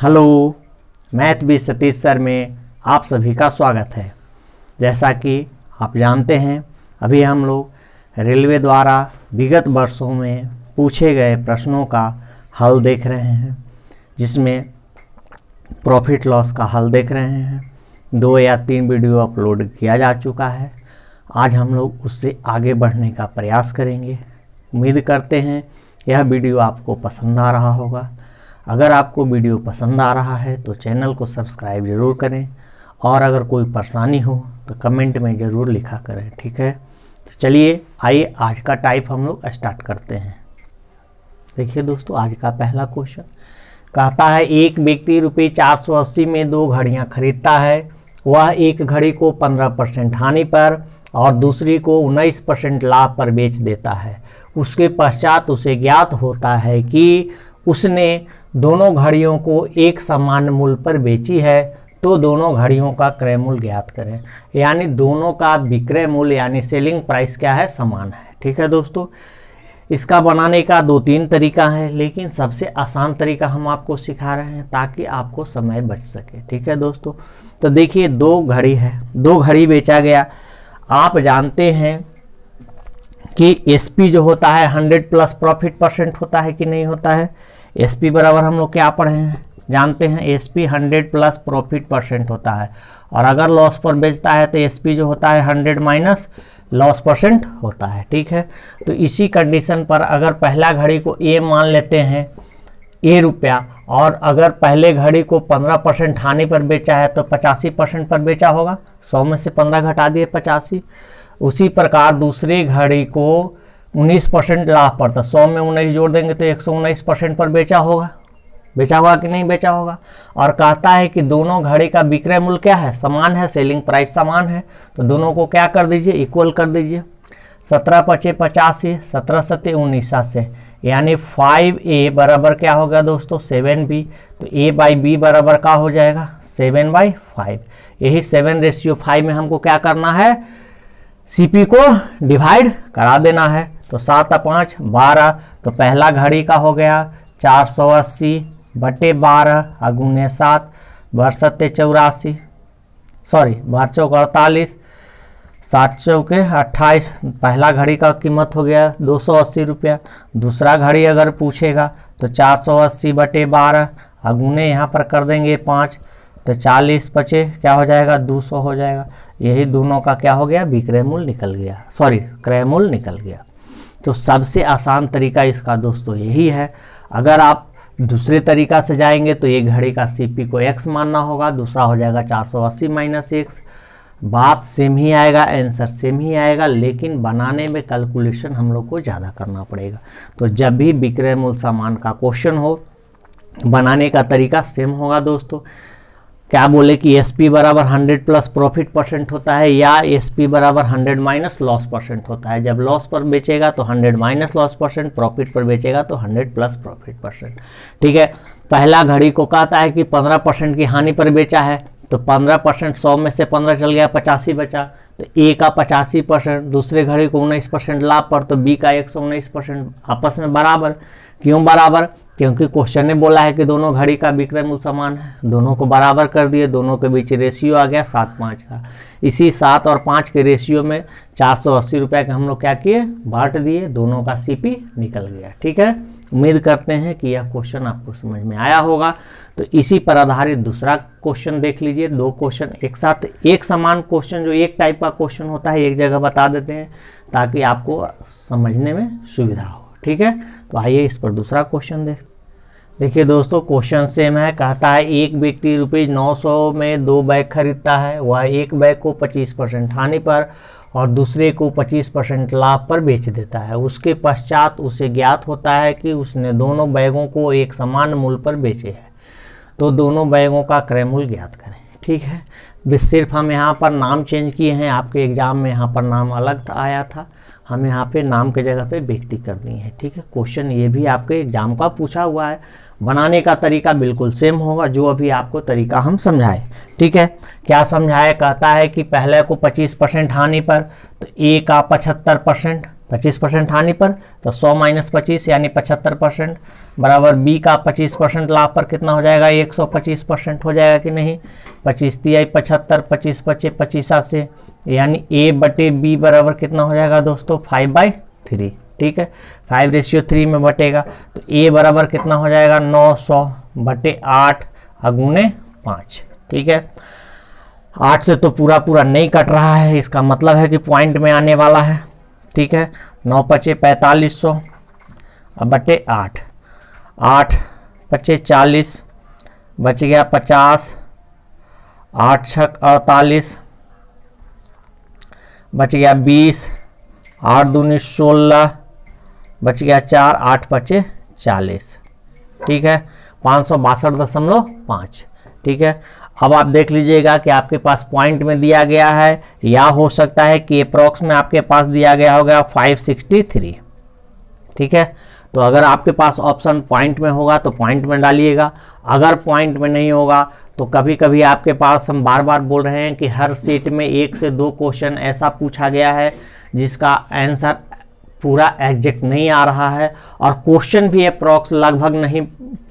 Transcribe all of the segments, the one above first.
Hello, math with Satish sir में आप सभी का स्वागत है। जैसा कि आप जानते हैं, अभी हम लोग रेलवे द्वारा विगत वर्षों में पूछे गए प्रश्नों का हल देख रहे हैं, जिसमें प्रॉफिट लॉस का हल देख रहे हैं। 2 या 3 वीडियो अपलोड किया जा चुका है। आज हम लोग उससे आगे बढ़ने का प्रयास करेंगे। उम्मीद करते हैं यह वीडियो आपको पसंद आ रहा होगा। अगर आपको वीडियो पसंद आ रहा है तो चैनल को सब्सक्राइब ज़रूर करें, और अगर कोई परेशानी हो तो कमेंट में ज़रूर लिखा करें, ठीक है। तो चलिए आइए आज का टाइप हम लोग स्टार्ट करते हैं। देखिए दोस्तों, आज का पहला क्वेश्चन कहता है एक व्यक्ति रुपये 480 में 2 घड़ियाँ खरीदता है। वह एक घड़ी को 15% हानि पर और दूसरी को 19% लाभ पर बेच देता है। उसके पश्चात उसे ज्ञात होता है कि उसने दोनों घड़ियों को एक समान मूल्य पर बेची है, तो दोनों घड़ियों का क्रय मूल्य ज्ञात करें। यानी दोनों का विक्रय मूल्य यानी सेलिंग प्राइस क्या है, समान है। ठीक है दोस्तों, इसका बनाने का 2-3 तरीका है, लेकिन सबसे आसान तरीका हम आपको सिखा रहे हैं ताकि आपको समय बच सके। ठीक है दोस्तों, तो देखिए 2 घड़ी है, 2 घड़ी बेचा गया। आप जानते हैं कि एसपी जो होता है 100 प्लस प्रॉफिट परसेंट होता है कि नहीं होता है। एसपी बराबर हम लोग क्या पढ़े हैं, जानते हैं। एसपी 100 प्लस प्रॉफिट परसेंट होता है, और अगर लॉस पर बेचता है तो एसपी जो होता है 100 माइनस लॉस परसेंट होता है। ठीक है, तो इसी कंडीशन पर अगर पहला घड़ी को ए मान लेते हैं ए रुपया, और अगर पहले घड़ी को 15% हानि पर बेचा है तो 85% पर बेचा होगा। 100 में से 15 घटा दिए 85। उसी प्रकार दूसरी घड़ी को 19% लाभ पर था, 100 में 19 जोड़ देंगे तो 119% पर बेचा होगा। बेचा होगा कि नहीं बेचा होगा। और कहता है कि दोनों घड़ी का विक्रय मूल्य क्या है, समान है, सेलिंग प्राइस समान है। तो दोनों को क्या कर दीजिए, इक्वल कर दीजिए। 17 × 5 = 85, 17 × 7 = 19, यानी 5A बराबर क्या हो गया दोस्तों, 7B। तो A/B बराबर क्या हो जाएगा, 7/5। यही 7:5 में हमको क्या करना है, CP को डिवाइड करा देना है। तो 7 × 5 = 12। तो पहला घड़ी का हो गया 480/12 × 7, 12×7 = 84, सॉरी 12×4 = 48, 7×4 = 28। पहला घड़ी का कीमत हो गया 280 रुपया। दूसरा घड़ी अगर पूछेगा तो 480/12 गुने यहाँ पर कर देंगे 5, तो 40 बचे क्या हो जाएगा, 200 हो जाएगा। यही दोनों का क्या हो गया, विक्रय मूल्य निकल गया, सॉरी क्रय मूल्य निकल गया। तो सबसे आसान तरीका इसका दोस्तों यही है। अगर आप दूसरे तरीका से जाएंगे तो एक घड़ी का CP को x मानना होगा, दूसरा हो जाएगा 480 - x। बात सेम ही आएगा, आंसर सेम ही आएगा, लेकिन बनाने में कैलकुलेशन हम लोग को ज़्यादा करना पड़ेगा। तो जब भी विक्रय मूल्य समान का क्वेश्चन हो, बनाने का तरीका सेम होगा दोस्तों। क्या बोले कि एसपी बराबर 100 प्लस प्रॉफिट परसेंट होता है, या एसपी बराबर 100 माइनस लॉस परसेंट होता है। जब लॉस पर बेचेगा तो 100 माइनस लॉस परसेंट, प्रॉफिट पर बेचेगा तो 100 प्लस प्रॉफिट परसेंट। ठीक है, पहला घड़ी को कहता है कि 15% की हानि पर बेचा है, तो 15%, 100 में से 15 चल गया, 85 बचा। तो ए का 85%, दूसरे घड़ी को 19% लाभ पर, तो बी का 119%, आपस में बराबर। क्यों बराबर, क्योंकि क्वेश्चन ने बोला है कि दोनों घड़ी का विक्रय मूल्य समान है। दोनों को बराबर कर दिए, दोनों के बीच रेशियो आ गया 7:5 का। इसी 7 और 5 के रेशियो में 480 रुपये का हम लोग क्या किए, बांट दिए, दोनों का CP निकल गया। ठीक है, उम्मीद करते हैं कि यह क्वेश्चन आपको समझ में आया होगा। तो इसी पर आधारित दूसरा क्वेश्चन देख लीजिए। 2 क्वेश्चन एक साथ, एक समान क्वेश्चन जो एक टाइप का क्वेश्चन होता है एक जगह बता देते हैं ताकि आपको समझने में सुविधा हो। ठीक है, तो आइए इस पर दूसरा क्वेश्चन देखिए दोस्तों, क्वेश्चन सेम है। कहता है एक व्यक्ति रुपये 900 में 2 बैग खरीदता है। वह एक बैग को 25% हानि पर और दूसरे को 25% लाभ पर बेच देता है। उसके पश्चात उसे ज्ञात होता है कि उसने दोनों बैगों को एक समान मूल्य पर बेचे हैं, तो दोनों बैगों का क्रय मूल्य ज्ञात करें। ठीक है, सिर्फ हम यहाँ पर नाम चेंज किए हैं। आपके एग्जाम में यहाँ पर नाम अलग आया था, हम यहाँ पे नाम के जगह पे व्यक्ति कर दिए हैं। ठीक है, क्वेश्चन ये भी आपके एग्जाम का पूछा हुआ है। बनाने का तरीका बिल्कुल सेम होगा जो अभी आपको तरीका हम समझाए। ठीक है, क्या समझाए, कहता है कि पहले को 25% हानि पर, तो ए का 75%, 25% हानि पर, तो 100 माइनस 25 यानी 75% बराबर बी का 25% लाभ पर कितना हो जाएगा, 125% हो जाएगा कि नहीं। 25 तिहाई 75, 25 बचे 25 से, यानी ए बटे बी बराबर कितना हो जाएगा दोस्तों, 5/3। ठीक है, 5:3 में बटेगा, तो ए बराबर कितना हो जाएगा, 900 बटे 8 गुने 5। ठीक है, 8 से तो पूरा पूरा नहीं कट रहा है, इसका मतलब है कि पॉइंट में आने वाला है। ठीक है, 9 बचे 4500 बटे 8, 8 बचे 40, बच गया 50, 8 छक 48, बच गया 20, 8 दूनी 16, बच गया 4, 8 बचे 40। ठीक है, 562.5। ठीक है, अब आप देख लीजिएगा कि आपके पास पॉइंट में दिया गया है, या हो सकता है कि अप्रॉक्स में आपके पास दिया गया होगा 563। ठीक है, तो अगर आपके पास ऑप्शन पॉइंट में होगा तो पॉइंट में डालिएगा, अगर पॉइंट में नहीं होगा तो कभी कभी आपके पास, हम बार बार बोल रहे हैं कि हर सेट में 1 से 2 क्वेश्चन ऐसा पूछा गया है जिसका आंसर पूरा एग्जैक्ट नहीं आ रहा है, और क्वेश्चन भी अप्रॉक्स लगभग नहीं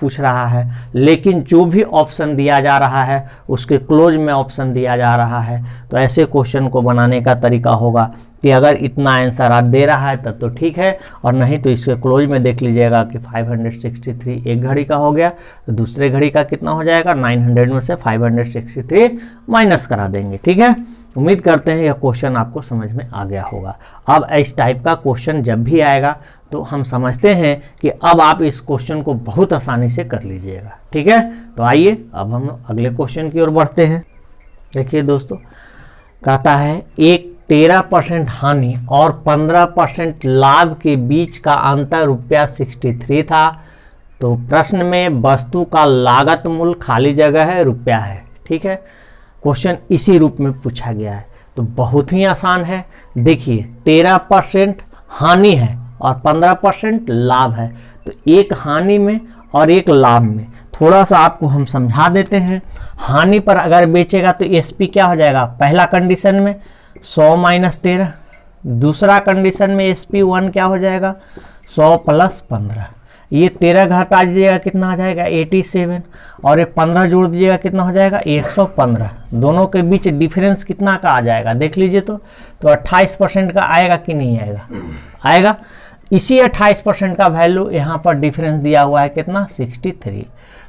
पूछ रहा है, लेकिन जो भी ऑप्शन दिया जा रहा है उसके क्लोज में ऑप्शन दिया जा रहा है। तो ऐसे क्वेश्चन को बनाने का तरीका होगा कि अगर इतना आंसर आप दे रहा है तब तो ठीक है, और नहीं तो इसके क्लोज में देख लीजिएगा कि 563 एक घड़ी का हो गया, तो दूसरे घड़ी का कितना हो जाएगा, 900 में से 563 माइनस करा देंगे। ठीक है, उम्मीद करते हैं यह क्वेश्चन आपको समझ में आ गया होगा। अब इस टाइप का क्वेश्चन जब भी आएगा तो हम समझते हैं कि अब आप इस क्वेश्चन को बहुत आसानी से कर लीजिएगा। ठीक है, तो आइए अब हम अगले क्वेश्चन की ओर बढ़ते हैं। देखिए दोस्तों, कहता है एक 13% हानि और 15% लाभ के बीच का अंतर ₹63 था। तो प्रश्न में वस्तु का लागत मूल्य खाली जगह है रुपया है। ठीक है, क्वेश्चन इसी रूप में पूछा गया है, तो बहुत ही आसान है। देखिए 13% हानि है और 15% लाभ है, तो एक हानि में और एक लाभ में थोड़ा सा आपको हम समझा देते हैं। हानि पर अगर बेचेगा तो एसपी क्या हो जाएगा, पहला कंडीशन में 100 माइनस 13, दूसरा कंडीशन में एसपी 1 क्या हो जाएगा, 100 प्लस 15। ये 13 घटा दीजिएगा कितना आ जाएगा, 87, और ये 15 जोड़ दीजिएगा कितना हो जाएगा, 115। दोनों के बीच डिफरेंस कितना का आ जाएगा, देख लीजिए तो 28% का आएगा कि नहीं आएगा, आएगा। इसी 28% का वैल्यू यहाँ पर डिफरेंस दिया हुआ है कितना, 63।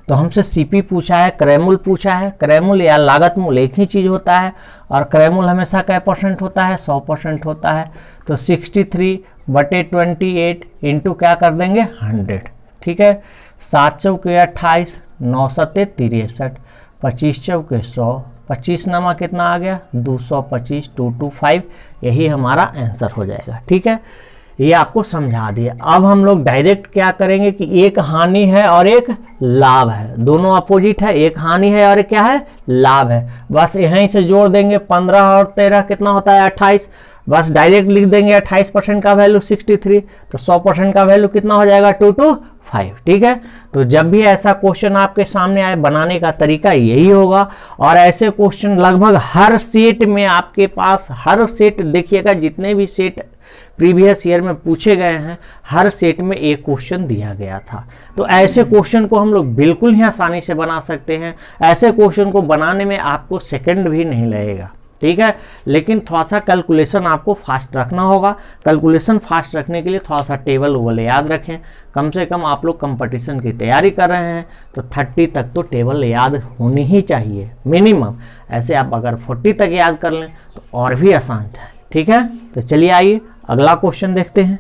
तो हमसे सीपी पूछा है, क्रयमूल्य पूछा है। क्रयमूल्य या लागत मूल्य एक ही चीज़ होता है, और क्रयमूल्य हमेशा क्या % होता है, 100% होता है। तो 63 बटे 28 इंटू क्या कर देंगे, 100। ठीक है, 7 चौके 28, 9 सत्ते 63, 25 चौके 100, 25 नमा कितना आ गया, 225, 225, यही हमारा आंसर हो जाएगा। ठीक है, ये आपको समझा दिया। अब हम लोग डायरेक्ट क्या करेंगे कि एक हानि है और एक लाभ है, दोनों अपोजिट है, एक हानि है और एक क्या है, लाभ है। बस यहीं से जोड़ देंगे, 15 और 13 कितना होता है, 28। बस डायरेक्ट लिख देंगे 28% का वैल्यू 63, तो 100% का वैल्यू कितना हो जाएगा, 225। ठीक है, तो जब भी ऐसा क्वेश्चन आपके सामने आए, बनाने का तरीका यही होगा। और ऐसे क्वेश्चन लगभग हर सेट में आपके पास, हर सेट देखिएगा, जितने भी सेट प्रीवियस ईयर में पूछे गए हैं, हर सेट में एक क्वेश्चन दिया गया था। तो ऐसे क्वेश्चन को हम लोग बिल्कुल ही आसानी से बना सकते हैं। ऐसे क्वेश्चन को बनाने में आपको सेकंड भी नहीं लगेगा। ठीक है, लेकिन थोड़ा सा कैलकुलेशन आपको फास्ट रखना होगा। कैलकुलेशन फास्ट रखने के लिए थोड़ा सा टेबल वाले याद रखें। कम से कम आप लोग कंपटीशन की तैयारी कर रहे हैं तो 30 तक तो टेबल याद होनी ही चाहिए मिनिमम। ऐसे आप अगर 40 तक याद कर लें तो और भी आसान है। ठीक है, तो चलिए आइए अगला क्वेश्चन देखते हैं।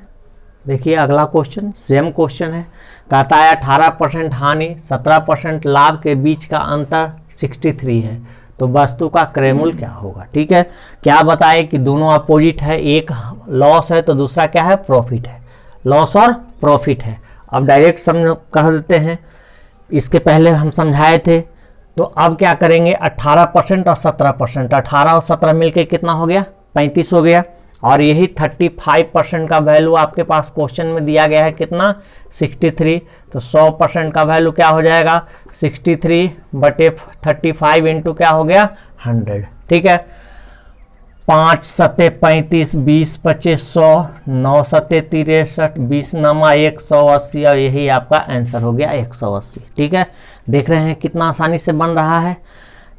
देखिए अगला क्वेश्चन सेम क्वेश्चन है। कहता है 18% हानि 17% लाभ के बीच का अंतर 63 है, तो वस्तु का क्रयमूल्य क्या होगा। ठीक है, क्या बताए कि दोनों अपोजिट है, एक लॉस है तो दूसरा क्या है, प्रॉफिट है। लॉस और प्रॉफिट है। अब डायरेक्ट समझ कह देते हैं, इसके पहले हम समझाए थे। तो अब क्या करेंगे, 18% और 17%, 18 और 17 मिलके कितना हो गया, 35 हो गया। और यही 35% का वैल्यू आपके पास क्वेश्चन में दिया गया है कितना, 63। तो 100% का वैल्यू क्या हो जाएगा, 63 बटे 35 इंटू क्या हो गया, 100। ठीक है, 5 सते 35, 20 25 100, 9 सते 63, 20 नमा 180 और यही आपका आंसर हो गया 180। ठीक है, देख रहे हैं कितना आसानी से बन रहा है।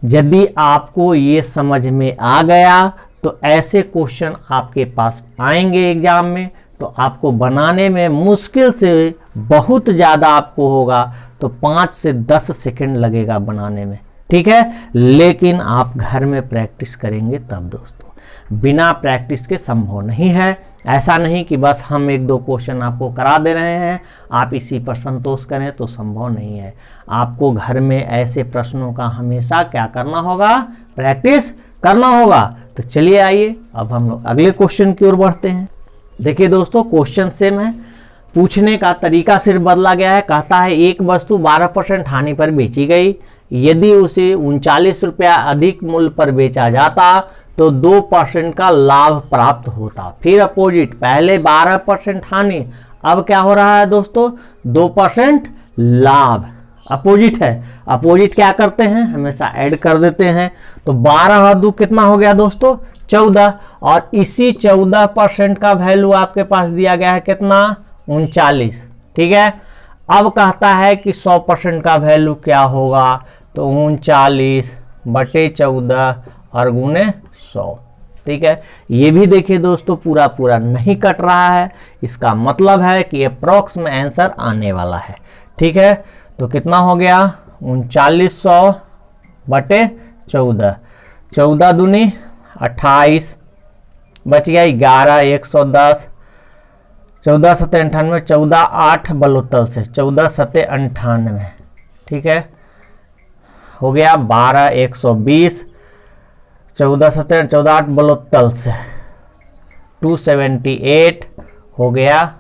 यदि आपको ये समझ में आ गया तो ऐसे क्वेश्चन आपके पास आएंगे एग्जाम में, तो आपको बनाने में मुश्किल से बहुत ज़्यादा आपको होगा तो 5 से 10 सेकंड लगेगा बनाने में। ठीक है, लेकिन आप घर में प्रैक्टिस करेंगे तब दोस्तों, बिना प्रैक्टिस के संभव नहीं है। ऐसा नहीं कि बस हम 1-2 क्वेश्चन आपको करा दे रहे हैं, आप इसी पर संतोष करें तो संभव नहीं है। आपको घर में ऐसे प्रश्नों का हमेशा क्या करना होगा, प्रैक्टिस करना होगा। तो चलिए आइए अब हम लोग अगले क्वेश्चन की ओर बढ़ते हैं। देखिए दोस्तों, क्वेश्चन सेम है, पूछने का तरीका सिर्फ बदला गया है। कहता है एक वस्तु 12% हानि पर बेची गई, यदि उसे 39 रुपया अधिक मूल्य पर बेचा जाता तो 2% का लाभ प्राप्त होता। फिर अपोजिट, पहले 12% हानि, अब क्या हो रहा है दोस्तों, 2% लाभ। अपोजिट है, अपोजिट क्या करते हैं, हमेशा ऐड कर देते हैं। तो 12 और 2 कितना हो गया दोस्तों, 14, और इसी 14% का वैल्यू आपके पास दिया गया है कितना, 39। ठीक है, अब कहता है कि 100% का वैल्यू क्या होगा, तो 39/14 और गुने 100। ठीक है, ये भी देखिए दोस्तों पूरा पूरा नहीं कट रहा है, इसका मतलब है कि अप्रॉक्स में आंसर आने वाला है। ठीक है, तो कितना हो गया, 3900/14, 14 दूनी 28, बच गया 11, 110, 14 सते 98, 14 8 बलोतल से 14 सते 98। ठीक है, हो गया 12, 120, 14 सते 14 8 बलोतल से 278, हो गया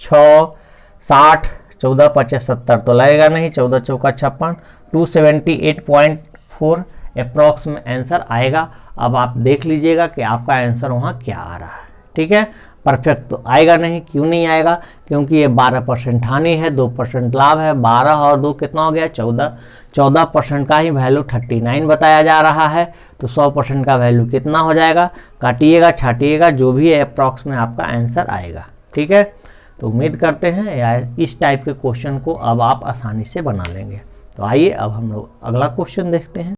6, 60, 14 25 70 तो लगेगा नहीं, 14 चौका 56, 278.4 अप्रॉक्स में आंसर आएगा। अब आप देख लीजिएगा कि आपका आंसर वहाँ क्या आ रहा है। ठीक है, परफेक्ट तो आएगा नहीं, क्यों नहीं आएगा, क्योंकि ये 12% हानि है, 2% लाभ है। 12 और 2 कितना हो गया, 14, 14% का ही वैल्यू 39 बताया जा रहा है, तो 100% का वैल्यू कितना हो जाएगा, काटिएगा छाटिएगा जो भी है अप्रॉक्स में आपका आंसर आएगा। ठीक है, तो उम्मीद करते हैं इस टाइप के क्वेश्चन को अब आप आसानी से बना लेंगे। तो आइए अब हम लोग अगला क्वेश्चन देखते हैं।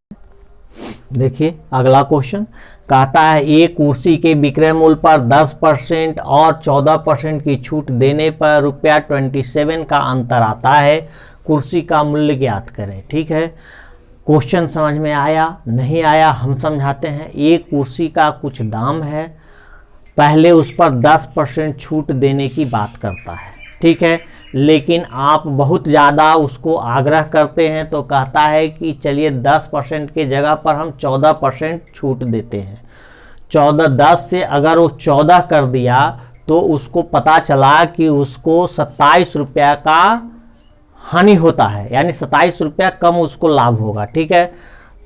देखिए अगला क्वेश्चन कहता है एक कुर्सी के विक्रय मूल्य पर 10% और 14% की छूट देने पर ₹27 का अंतर आता है, कुर्सी का मूल्य ज्ञात करें। ठीक है, क्वेश्चन समझ में आया नहीं आया हम समझाते हैं। एक कुर्सी का कुछ दाम है, पहले उस पर 10% छूट देने की बात करता है। ठीक है, लेकिन आप बहुत ज़्यादा उसको आग्रह करते हैं तो कहता है कि चलिए 10% के जगह पर हम 14% छूट देते हैं। 10 से अगर वो 14 कर दिया तो उसको पता चला कि उसको 27 रुपया का हानि होता है, यानी 27 रुपया कम उसको लाभ होगा। ठीक है,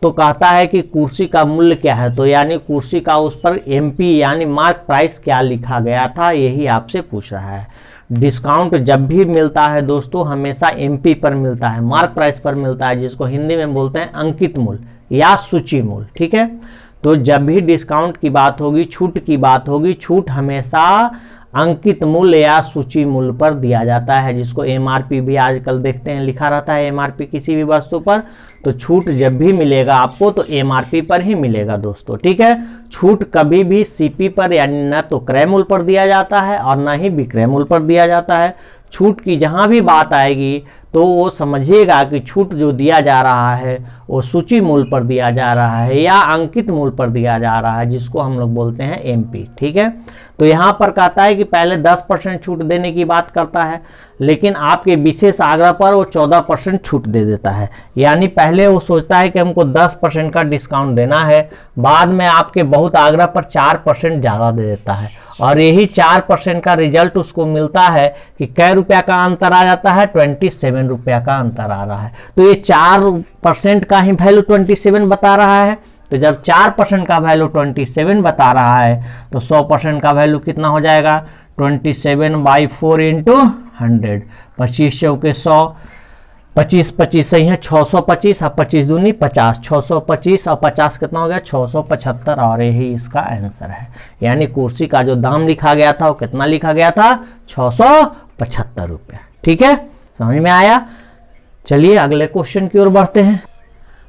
तो कहता है कि कुर्सी का मूल्य क्या है, तो यानी कुर्सी का उस पर MP यानी मार्क प्राइस क्या लिखा गया था, यही आपसे पूछ रहा है। डिस्काउंट जब भी मिलता है दोस्तों हमेशा MP पर मिलता है, मार्क प्राइस पर मिलता है, जिसको हिंदी में बोलते हैं अंकित मूल्य या सूची मूल्य। ठीक है, तो जब भी डिस्काउंट की बात होगी, छूट की बात होगी, छूट हमेशा अंकित मूल्य या सूची मूल्य पर दिया जाता है, जिसको MRP भी आजकल देखते हैं लिखा रहता है MRP किसी भी वस्तु पर। तो छूट जब भी मिलेगा आपको तो MRP पर ही मिलेगा दोस्तों। ठीक है, छूट कभी भी CP पर यानी न तो क्रय मूल्य पर दिया जाता है और न ही विक्रय मूल्य पर दिया जाता है। छूट की जहाँ भी बात आएगी तो वो समझिएगा कि छूट जो दिया जा रहा है वो सूची मूल्य पर दिया जा रहा है या अंकित मूल्य पर दिया जा रहा है, जिसको हम लोग बोलते हैं MP। ठीक है, तो यहाँ पर कहता है कि पहले 10% छूट देने की बात करता है, लेकिन आपके विशेष आग्रह पर वो 14% छूट दे देता है। यानी पहले वो सोचता है कि हमको 10% का डिस्काउंट देना है, बाद में आपके बहुत आग्रह पर 4% ज़्यादा दे देता है, और यही 4% का रिजल्ट उसको मिलता है कि कै रुपया का अंतर आ जाता है, 27 रुपया का अंतर आ रहा है। तो ये 4% का ही वैल्यू 27 बता रहा है। तो जब 4% का वैल्यू 27 बता रहा है तो 100% का वैल्यू कितना हो जाएगा, 27/4 × 100, 25 चौके 100, 25 25 सही है, 625 और 25 दूनी 50, 625 और 50 कितना हो गया 675 और यही इसका आंसर है। यानी कुर्सी का जो दाम लिखा गया था वो कितना लिखा गया था 675 रुपये। ठीक है, समझ में आया। चलिए अगले क्वेश्चन की ओर बढ़ते हैं।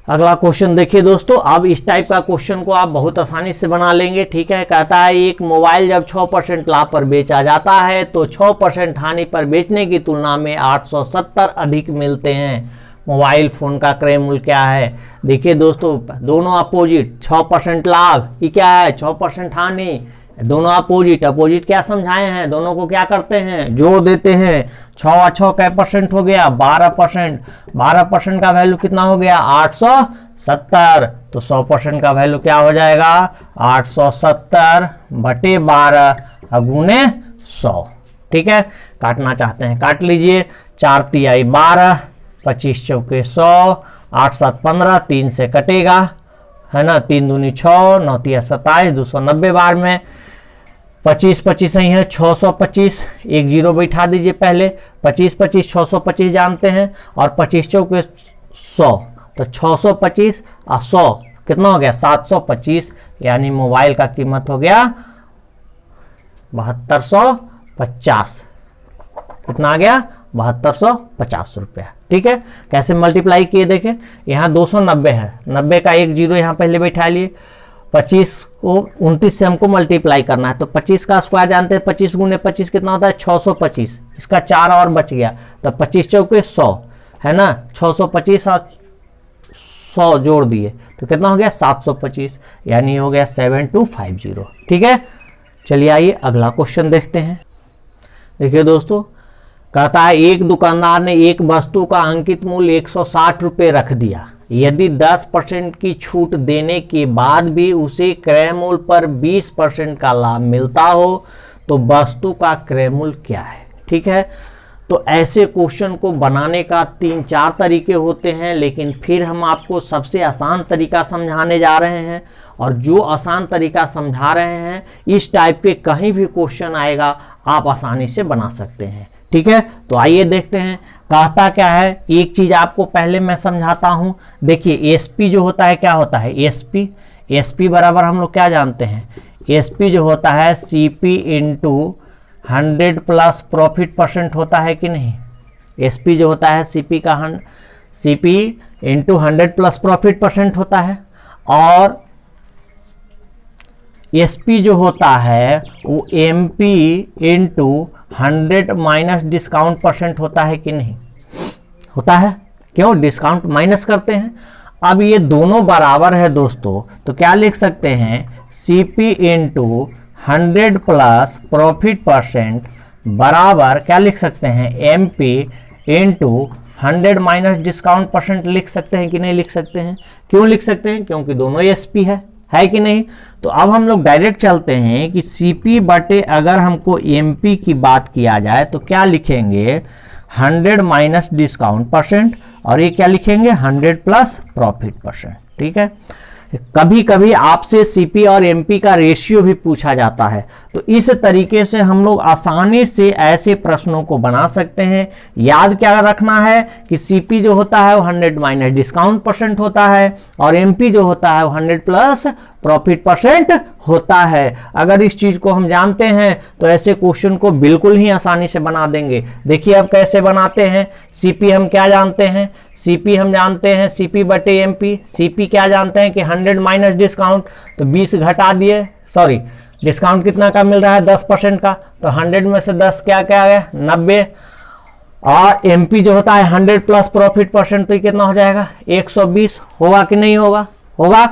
अगला क्वेश्चन देखिए दोस्तों, अब इस टाइप का क्वेश्चन को आप बहुत आसानी से बना लेंगे। ठीक है, कहता है एक मोबाइल जब 6% लाभ पर बेचा जाता है तो 6% हानि पर बेचने की तुलना में 870 अधिक मिलते हैं। मोबाइल फोन का क्रय मूल्य क्या है? देखिए दोस्तों, दोनों अपोजिट, 6% लाभ, ये क्या है 6% हानि, दोनों अपोजिट। अपोजिट क्या समझाए हैं, दोनों को क्या करते हैं जोड़ देते हैं। 6 और 6 क्या परसेंट हो गया 12%, 12% का वैल्यू कितना हो गया 870, तो 100% का वैल्यू क्या हो जाएगा 870 बटे 12 गुने 100। ठीक है, काटना चाहते हैं काट लीजिए, 4 तिहाई 12, 25 चौके 100, 8 7 15, 3 से कटेगा है ना, 3 दूनी 6, 9 तिया 27, 290 बार में 25 25 सही है 625, एक जीरो बैठा दीजिए पहले, 25 25 625 जानते हैं और 25 चौके 100, तो 625 और 100 कितना हो गया 725, यानी मोबाइल का कीमत हो गया 7250। कितना आ गया 7250 रुपया। ठीक है, कैसे मल्टीप्लाई किए देखें, यहाँ 290 है, 90 का एक जीरो यहाँ पहले बैठा लिए, 25 को 29 से हमको मल्टीप्लाई करना है, तो 25 का स्क्वायर जानते हैं, 25 गुने 25 कितना होता है 625, इसका 4 और बच गया, तो 25 चौके 100 है ना, 625 और 100 जोड़ दिए तो कितना हो गया 725, यानी हो गया 7250। ठीक है, चलिए आइए अगला क्वेश्चन देखते हैं। देखिए दोस्तों, कहता है एक दुकानदार ने एक वस्तु का अंकित मूल्य 160 रुपये रख दिया, यदि 10% की छूट देने के बाद भी उसे क्रय मूल्य पर 20% का लाभ मिलता हो तो वस्तु का क्रय मूल्य क्या है? ठीक है, तो ऐसे क्वेश्चन को बनाने का 3-4 तरीके होते हैं, लेकिन फिर हम आपको सबसे आसान तरीका समझाने जा रहे हैं, और जो आसान तरीका समझा रहे हैं इस टाइप के कहीं भी क्वेश्चन आएगा आप आसानी से बना सकते हैं। ठीक है, तो आइए देखते हैं कहता क्या है। एक चीज आपको पहले मैं समझाता हूं, देखिए एसपी जो होता है क्या होता है, एसपी बराबर हम लोग क्या जानते हैं, एसपी जो होता है CP into 100 plus profit percent होता है कि नहीं। एसपी जो होता है CP into 100 plus profit percent होता है, और एसपी जो होता है वो MP into 100 minus discount percent होता है कि नहीं, होता है, क्यों डिस्काउंट माइनस करते हैं। अब ये दोनों बराबर है दोस्तों, तो क्या लिख सकते हैं CP into 100 plus profit percent बराबर क्या लिख सकते हैं MP into 100 minus discount percent लिख सकते हैं कि नहीं लिख सकते हैं। क्यों लिख सकते हैं, क्योंकि दोनों एसपी है कि नहीं। तो अब हम लोग डायरेक्ट चलते हैं कि सीपी बटे अगर हमको एमपी की बात किया जाए तो क्या लिखेंगे 100 माइनस डिस्काउंट परसेंट, और ये क्या लिखेंगे 100 प्लस प्रॉफिट परसेंट। ठीक है, कभी कभी आपसे सीपी और एमपी का रेशियो भी पूछा जाता है, तो इस तरीके से हम लोग आसानी से ऐसे प्रश्नों को बना सकते हैं। याद क्या रखना है कि सीपी जो होता है वो 100 माइनस डिस्काउंट परसेंट होता है, और एमपी जो होता है वो 100 प्लस प्रॉफिट परसेंट होता है। अगर इस चीज को हम जानते हैं तो ऐसे क्वेश्चन को बिल्कुल ही आसानी से बना देंगे। देखिए अब कैसे बनाते हैं। सीपी हम क्या जानते हैं, सीपी हम जानते हैं सीपी बटे एमपी। सीपी क्या जानते हैं कि 100 माइनस डिस्काउंट, तो 20 घटा दिए, सॉरी डिस्काउंट कितना का मिल रहा है 10% का, तो 100 में से 10 क्या क्या है 90, और एमपी जो होता है 100 प्लस प्रॉफिट परसेंट, तो कितना हो जाएगा 120। होगा कि नहीं होगा, होगा।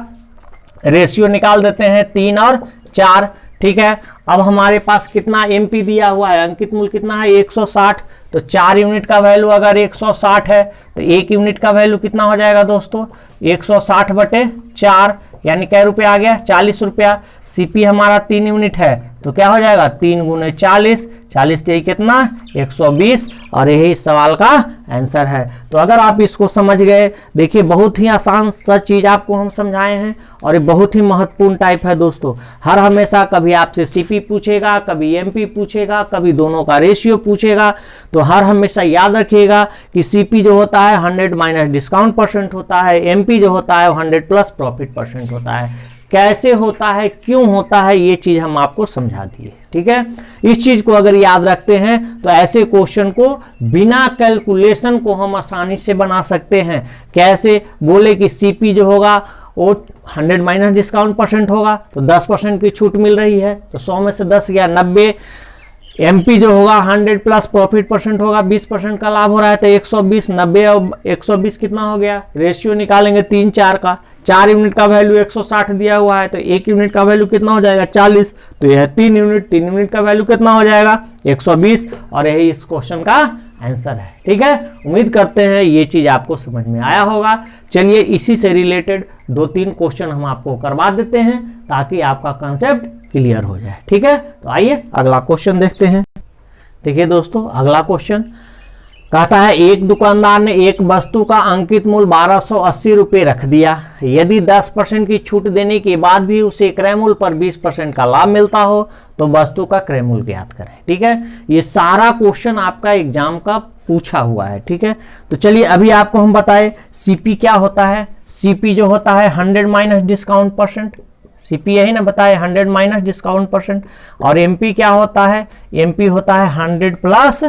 रेशियो निकाल देते हैं 3 और 4। ठीक है, अब हमारे पास कितना एमपी दिया हुआ है, अंकित मूल्य कितना है 160, तो 4 यूनिट का वैल्यू अगर 160 है तो 1 यूनिट का वैल्यू कितना हो जाएगा दोस्तों 160 बटे 4, यानी कै रुपया आ गया 40 रुपया। सीपी हमारा 3 यूनिट है, तो क्या हो जाएगा 3 गुने 40, 40 ते कितना 120, और यही इस सवाल का आंसर है। तो अगर आप इसको समझ गए, देखिए बहुत ही आसान सा चीज आपको हम समझाए हैं, और ये बहुत ही महत्वपूर्ण टाइप है दोस्तों। हर हमेशा कभी आपसे सीपी पूछेगा, कभी एमपी पूछेगा, कभी दोनों का रेशियो पूछेगा, तो हर हमेशा याद रखिएगा कि सीपी जो होता है 100 माइनस डिस्काउंट परसेंट होता है, एमपी जो होता है 100 प्लस प्रॉफिट परसेंट होता है। कैसे होता है, क्यों होता है, ये चीज हम आपको समझा दिए, ठीक है। इस चीज को अगर याद रखते हैं तो ऐसे क्वेश्चन को बिना कैलकुलेशन को हम आसानी से बना सकते हैं। कैसे, बोले कि सीपी जो होगा वो 100 माइनस डिस्काउंट परसेंट होगा, तो 10% की छूट मिल रही है, तो 100 में से 10 गया 90। एमपी जो होगा 100 प्लस प्रॉफिट परसेंट होगा, 20% का लाभ हो रहा है, तो 120, 90 और 120 कितना हो गया, रेशियो निकालेंगे 3 4 का, 4 यूनिट का वैल्यू 160 दिया हुआ है, तो 1 यूनिट का वैल्यू कितना हो जाएगा 40, तो यह 3 यूनिट का वैल्यू कितना हो जाएगा 120, और यही इस क्वेश्चन का आंसर है, ठीक है। उम्मीद करते हैं ये चीज आपको समझ में आया होगा। चलिए इसी से रिलेटेड 2-3 क्वेश्चन हम आपको करवा देते हैं ताकि आपका कंसेप्ट क्लियर हो जाए, ठीक है। तो आइए अगला क्वेश्चन देखते हैं। देखिए दोस्तों, अगला क्वेश्चन कहता है एक दुकानदार ने एक वस्तु का अंकित मूल्य 1280 रुपये रख दिया। यदि 10% की छूट देने के बाद भी उसे क्रय मूल्य पर 20% का लाभ मिलता हो तो वस्तु का क्रय मूल्य ज्ञात करें, ठीक है। ये सारा क्वेश्चन आपका एग्जाम का पूछा हुआ है, ठीक है। तो चलिए अभी आपको हम बताएं सीपी क्या होता है। सीपी जो होता है 100 माइनस डिस्काउंट परसेंट, सीपी यही ना बताए 100 माइनस डिस्काउंट परसेंट। और एमपी क्या होता है, एमपी होता है 100 प्लस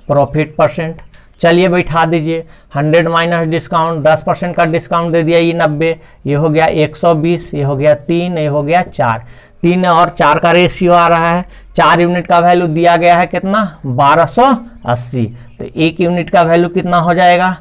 प्रॉफिट परसेंट। चलिए बैठा दीजिए, 100 माइनस डिस्काउंट, 10% का डिस्काउंट दे दिया, ये 90, ये हो गया 120, ये हो गया 3, ये हो गया 4, 3 और 4 का रेशियो आ रहा है। 4 यूनिट का वैल्यू दिया गया है कितना 1280, तो 1 यूनिट का वैल्यू कितना हो जाएगा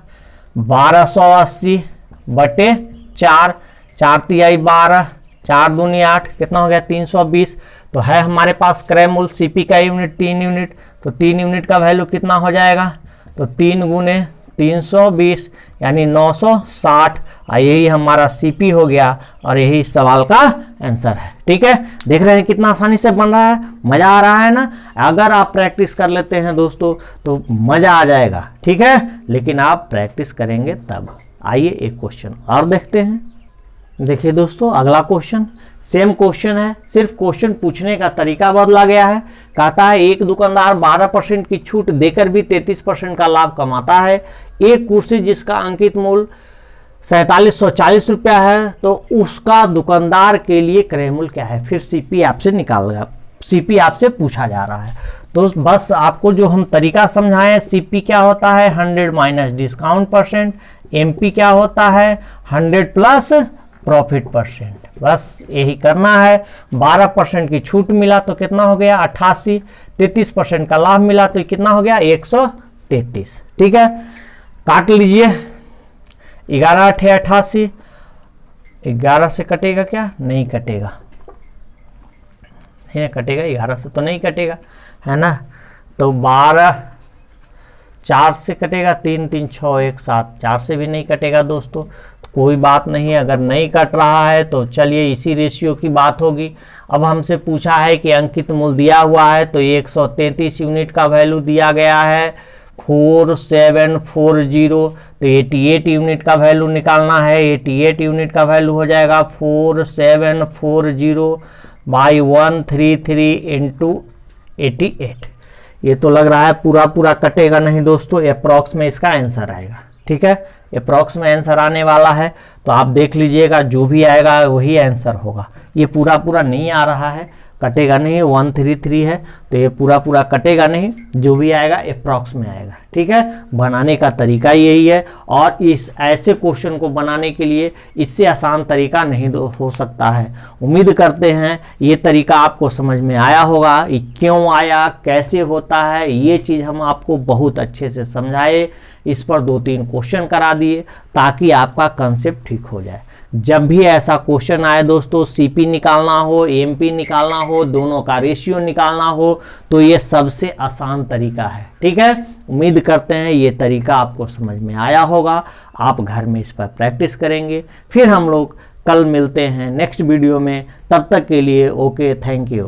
1280 बटे 4, 4 तिहाई 12, 4 दूनी 8, कितना हो गया 320। तो है हमारे पास क्रय मूल्य सीपी का यूनिट 3 यूनिट, तो 3 यूनिट का वैल्यू कितना हो जाएगा, तो 3 गुने 320 यानी 960, यही हमारा सीपी हो गया और यही सवाल का आंसर है, ठीक है। देख रहे हैं कितना आसानी से बन रहा है, मजा आ रहा है ना। अगर आप प्रैक्टिस कर लेते हैं दोस्तों तो मजा आ जाएगा, ठीक है, लेकिन आप प्रैक्टिस करेंगे तब। आइए एक क्वेश्चन और देखते हैं। देखिए दोस्तों, अगला क्वेश्चन सेम क्वेश्चन है, सिर्फ क्वेश्चन पूछने का तरीका बदला गया है। कहता है एक दुकानदार 12% की छूट देकर भी 33% का लाभ कमाता है। एक कुर्सी जिसका अंकित मूल्य 4740 रुपया है, तो उसका दुकानदार के लिए क्रय मूल्य क्या है। फिर सीपी आपसे निकालेगा, सीपी आपसे पूछा जा रहा है। तो बस आपको जो हम तरीका समझाएं, सीपी क्या होता है 100 माइनस डिस्काउंट परसेंट, एमपी क्या होता है 100 प्लस प्रॉफिट परसेंट, बस यही करना है। 12% की छूट मिला तो कितना हो गया 88, 33% का लाभ मिला तो कितना हो गया 133, ठीक है। काट लीजिए, 11 8 88, 11 से कटेगा क्या, नहीं कटेगा, नहीं कटेगा, 11 से तो नहीं कटेगा, है ना। तो 12 4 से कटेगा, 3 3 6 1 7, 4 से भी नहीं कटेगा दोस्तों। तो कोई बात नहीं, अगर नहीं कट रहा है तो चलिए इसी रेशियो की बात होगी। अब हमसे पूछा है कि अंकित मूल्य दिया हुआ है, तो 133 यूनिट का वैल्यू दिया गया है 4740, तो 88 यूनिट का वैल्यू निकालना है। 88 यूनिट का वैल्यू हो जाएगा 4740 बाई 133 इंटू 88। ये तो लग रहा है पूरा पूरा कटेगा नहीं दोस्तों, अप्रॉक्स में इसका आंसर आएगा, ठीक है। अप्रॉक्स में आंसर आने वाला है, तो आप देख लीजिएगा जो भी आएगा वही आंसर होगा। ये पूरा पूरा नहीं आ रहा है, कटेगा नहीं, 133 है तो ये पूरा पूरा कटेगा नहीं, जो भी आएगा अप्रॉक्स में आएगा, ठीक है। बनाने का तरीका यही है, और इस ऐसे क्वेश्चन को बनाने के लिए इससे आसान तरीका नहीं हो सकता है। उम्मीद करते हैं ये तरीका आपको समझ में आया होगा, ये क्यों आया, कैसे होता है, ये चीज़ हम आपको बहुत अच्छे से समझाए। इस पर 2-3 क्वेश्चन करा दिए ताकि आपका कंसेप्ट ठीक हो जाए। जब भी ऐसा क्वेश्चन आए दोस्तों, सीपी निकालना हो, एमपी निकालना हो, दोनों का रेशियो निकालना हो, तो ये सबसे आसान तरीका है, ठीक है। उम्मीद करते हैं ये तरीका आपको समझ में आया होगा। आप घर में इस पर प्रैक्टिस करेंगे, फिर हम लोग कल मिलते हैं नेक्स्ट वीडियो में, तब तक के लिए ओके, थैंक यू।